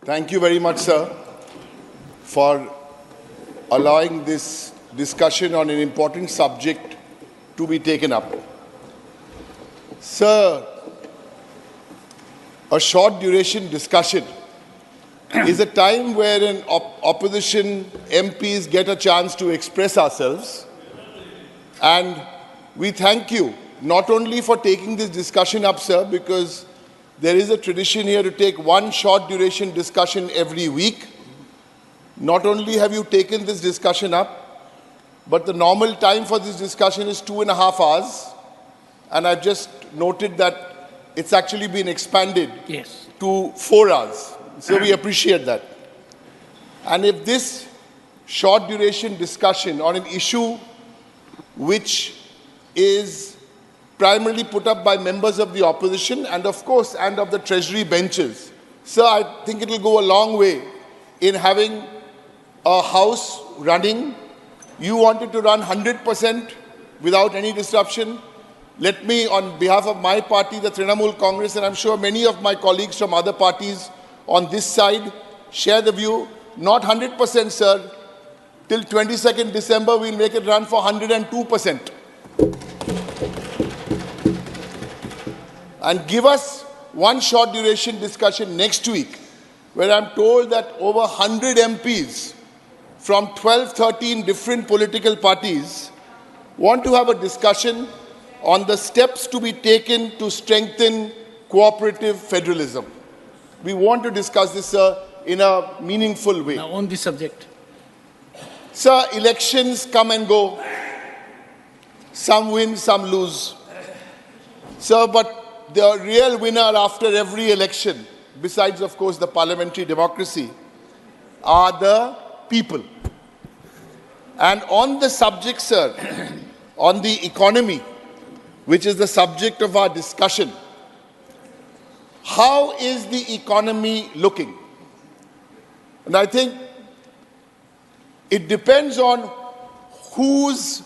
Thank you very much, sir, for allowing this discussion on an important subject to be taken up. Sir, a short duration discussion is a time where an opposition MPs get a chance to express ourselves. And we thank you not only for taking this discussion up, sir, because there is a tradition here to take one short duration discussion every week. Not only have you taken this discussion up, but the normal time for this discussion is 2.5 hours. And I've just noted that it's actually been expanded to 4 hours. So we appreciate that. And if this short duration discussion on an issue which is primarily put up by members of the opposition and of course and of the treasury benches, sir, I think it will go a long way in having a house running. You wanted to run 100% without any disruption. Let me, on behalf of my party, the Trinamool Congress, and I'm sure many of my colleagues from other parties on this side, share the view, not 100%, sir. Till 22nd December, we'll make it run for 102%. And give us one short duration discussion next week, where I'm told that over 100 MPs from 12, 13 different political parties want to have a discussion on the steps to be taken to strengthen cooperative federalism. We want to discuss this, sir, in a meaningful way. Now, on this subject. Sir, elections come and go. Some win, some lose. Sir, but the real winner after every election, besides, of course, the parliamentary democracy, are the people. And on the subject, sir, on the economy, which is the subject of our discussion, how is the economy looking? And I think it depends on whose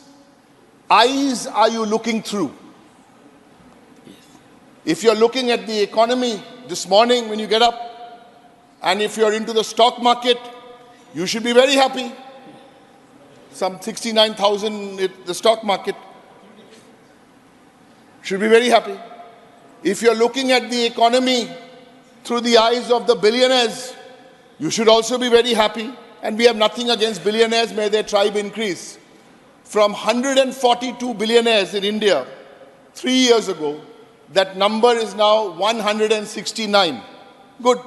eyes are you looking through. If you're looking at the economy this morning when you get up, and if you're into the stock market, you should be very happy. Some 69,000 at the stock market. Should be very happy. If you're looking at the economy through the eyes of the billionaires, you should also be very happy. And we have nothing against billionaires, may their tribe increase. From 142 billionaires in India 3 years ago, that number is now 169. Good.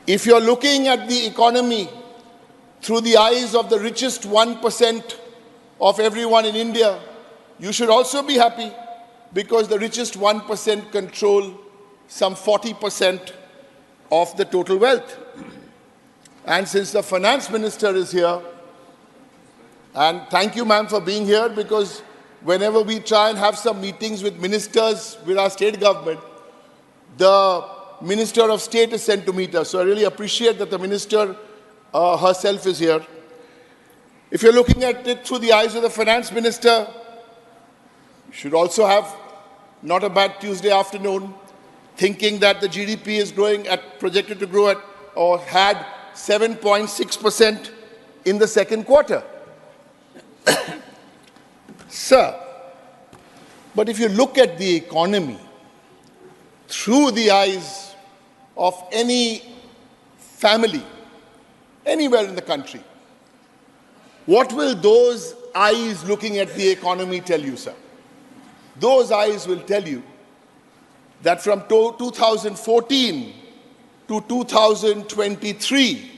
If you're looking at the economy through the eyes of the richest 1% of everyone in India, you should also be happy because the richest 1% control some 40% of the total wealth. And since the finance minister is here, and thank you, ma'am, for being here, because whenever we try and have some meetings with ministers with our state government, the Minister of State is sent to meet us. So I really appreciate that the minister herself is here. If you're looking at it through the eyes of the finance minister, you should also have not a bad Tuesday afternoon, thinking that the GDP is projected to grow at, or had 7.6% in the second quarter. Sir, but if you look at the economy through the eyes of any family, anywhere in the country, what will those eyes looking at the economy tell you, sir? Those eyes will tell you that from 2014 to 2023,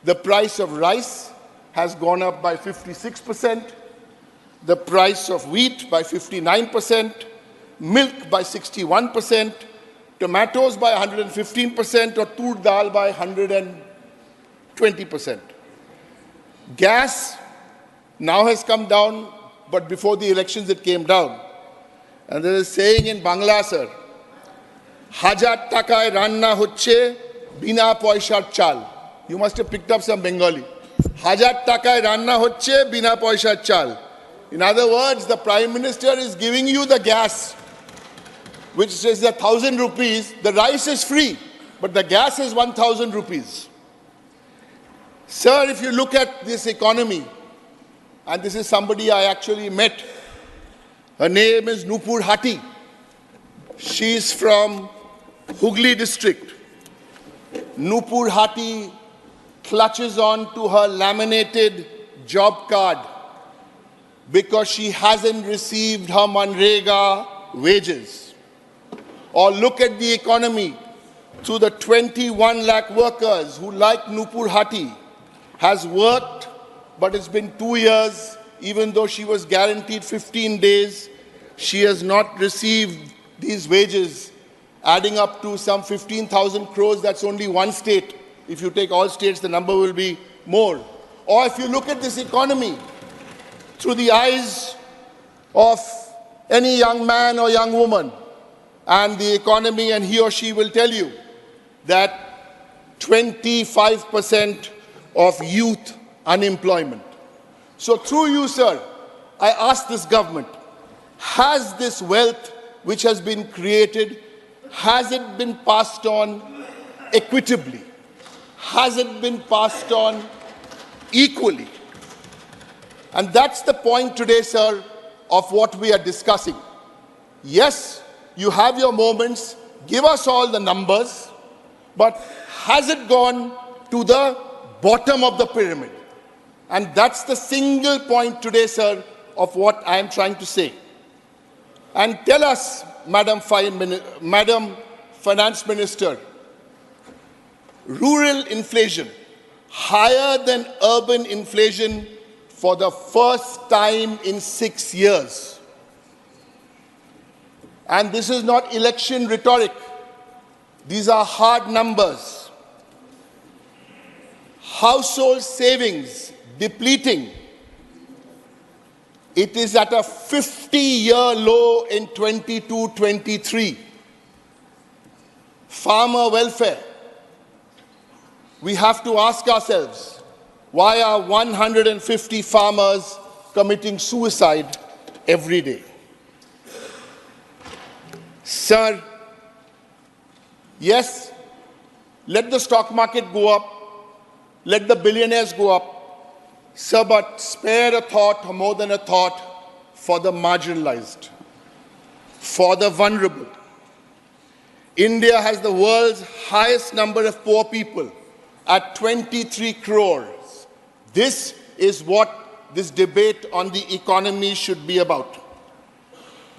the price of rice has gone up by 56%, the price of wheat by 59%, milk by 61%, tomatoes by 115%, or tur dal by 120%. Gas now has come down, but before the elections it came down. And there is a saying in Bangla, sir, Hajar takai ranna hocche bina poishar chal. You must have picked up some Bengali. Hajar takai ranna hocche bina poishar chal. In other words, the Prime Minister is giving you the gas, which is 1,000 rupees. The rice is free. but the gas is 1,000 rupees. Sir, if you look at this economy, and this is somebody I actually met, her name is Nupur Hati. She's from Hooghly district. Nupur Hati clutches on to her laminated job card because she hasn't received her Manrega wages. Or look at the economy through the 21 lakh workers who, like Nupur Hati, has worked, but it's been 2 years, even though she was guaranteed 15 days, she has not received these wages, adding up to some 15,000 crores. That's only one state. If you take all states, the number will be more. Or if you look at this economy through the eyes of any young man or young woman and the economy, and he or she will tell you that 25% of youth unemployment. So through you, sir, I ask this government, has this wealth which has been created, has it been passed on equitably? Has it been passed on equally? And that's the point today, sir, of what we are discussing. Yes, you have your moments, give us all the numbers, but has it gone to the bottom of the pyramid? And that's the single point today, sir, of what I am trying to say. And tell us, Madam Finance Minister, rural inflation higher than urban inflation for the first time in 6 years. And this is not election rhetoric. These are hard numbers. Household savings depleting. It is at a 50-year low in 22-23. Farmer welfare. We have to ask ourselves, why are 150 farmers committing suicide every day? Sir, yes, let the stock market go up, let the billionaires go up, sir, but spare a thought, or more than a thought, for the marginalized, for the vulnerable. India has the world's highest number of poor people at 23 crores. This is what this debate on the economy should be about.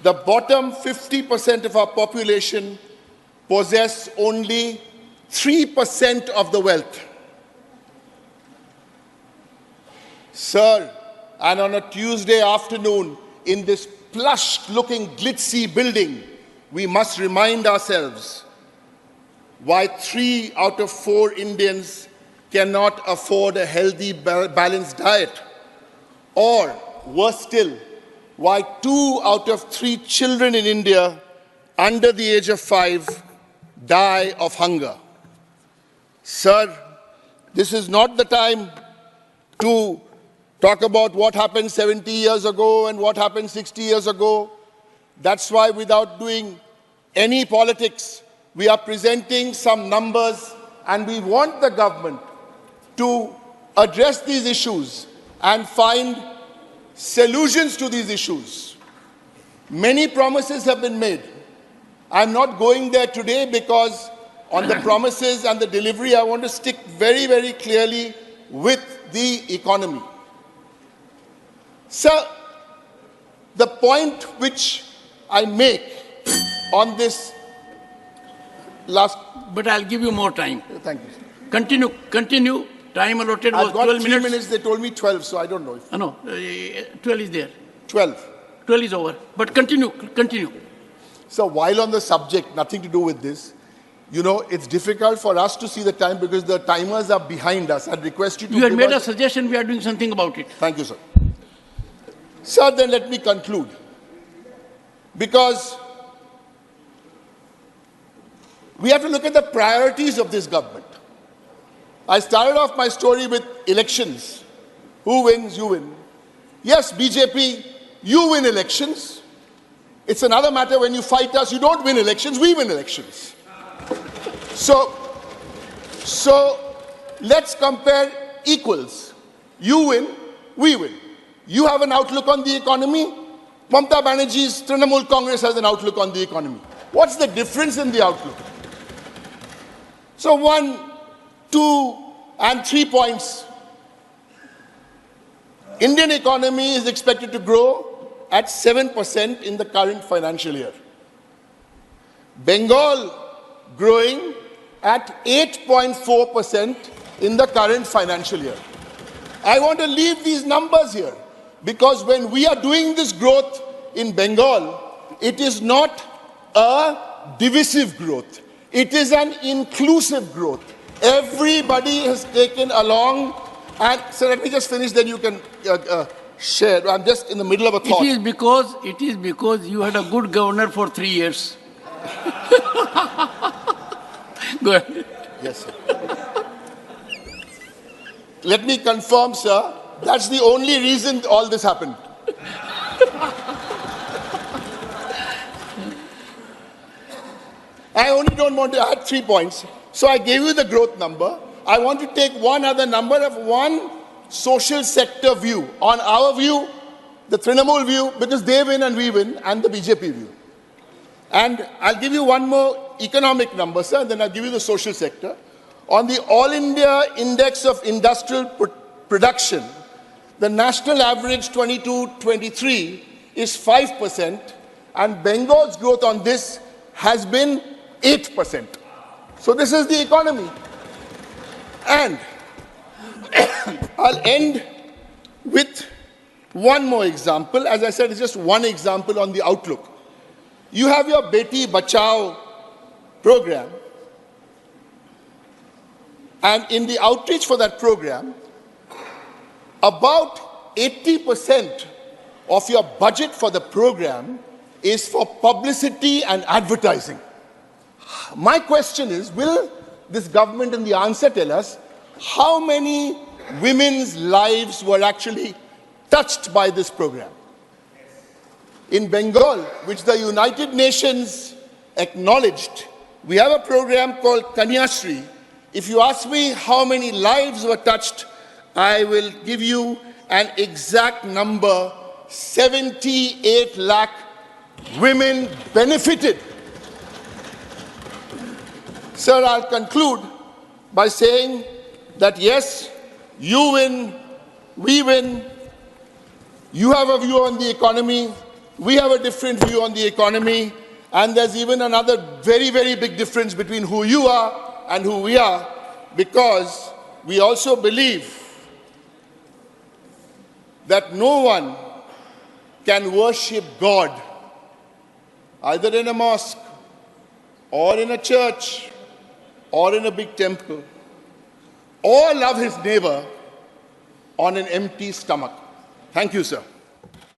The bottom 50% of our population possess only 3% of the wealth. Sir, and on a Tuesday afternoon in this plush-looking glitzy building, we must remind ourselves why 3 out of 4 Indians cannot afford a healthy, balanced diet. Or, worse still, why 2 out of 3 children in India under the age of 5 die of hunger. Sir, this is not the time to talk about what happened 70 years ago and what happened 60 years ago. That's why, without doing any politics, we are presenting some numbers, and we want the government to address these issues and find solutions to these issues. Many promises have been made. I'm not going there today because on the promises and the delivery, I want to stick very, very clearly with the economy. Sir, the point which I make on this last... But I'll give you more time. Thank you, sir. Continue. Time allotted was 12 minutes. I've got 3 minutes. They told me 12, so I don't know. No, 12 is there. 12. 12 is over. But continue. So while on the subject, nothing to do with this, you know, it's difficult for us to see the time because the timers are behind us. I'd request you to... You had made a suggestion. We are doing something about it. Thank you, sir. Sir, then let me conclude. Because we have to look at the priorities of this government. I started off my story with elections. Who wins? You win. Yes, BJP, you win elections. It's another matter when you fight us, you don't win elections, we win elections. So So let's compare equals. You win, we win. You have an outlook on the economy. Mamata Banerjee's Trinamool Congress has an outlook on the economy. What's the difference in the outlook? So 1, 2, and 3 points. Indian economy is expected to grow at 7% in the current financial year. Bengal growing at 8.4% in the current financial year. I want to leave these numbers here because when we are doing this growth in Bengal, it is not a divisive growth. It is an inclusive growth. Everybody has taken along. And so let me just finish, then you can share. I'm just in the middle of a thought. It is because you had a good governor for 3 years. Go ahead. Yes, sir. Let me confirm, sir, that's the only reason all this happened. I only don't want to add 3 points. So I gave you the growth number. I want to take one other number of one social sector view. On our view, the Trinamool view, because they win and we win, and the BJP view. And I'll give you one more economic number, sir, and then I'll give you the social sector. On the All India Index of Industrial Production, the national average 22-23 is 5%, and Bengal's growth on this has been 8%. So this is the economy. And I'll end with one more example. As I said, it's just one example on the outlook. You have your Beti Bachao program. And in the outreach for that program, about 80% of your budget for the program is for publicity and advertising. My question is, will this government and the answer tell us how many women's lives were actually touched by this program? In Bengal, which the United Nations acknowledged, we have a program called Kanyashri. If you ask me how many lives were touched, I will give you an exact number. 78 lakh women benefited. Sir, I'll conclude by saying that yes, you win, we win. You have a view on the economy. We have a different view on the economy. And there's even another very, very big difference between who you are and who we are, because we also believe that no one can worship God either in a mosque or in a church or in a big temple, or love his neighbor on an empty stomach. Thank you, sir.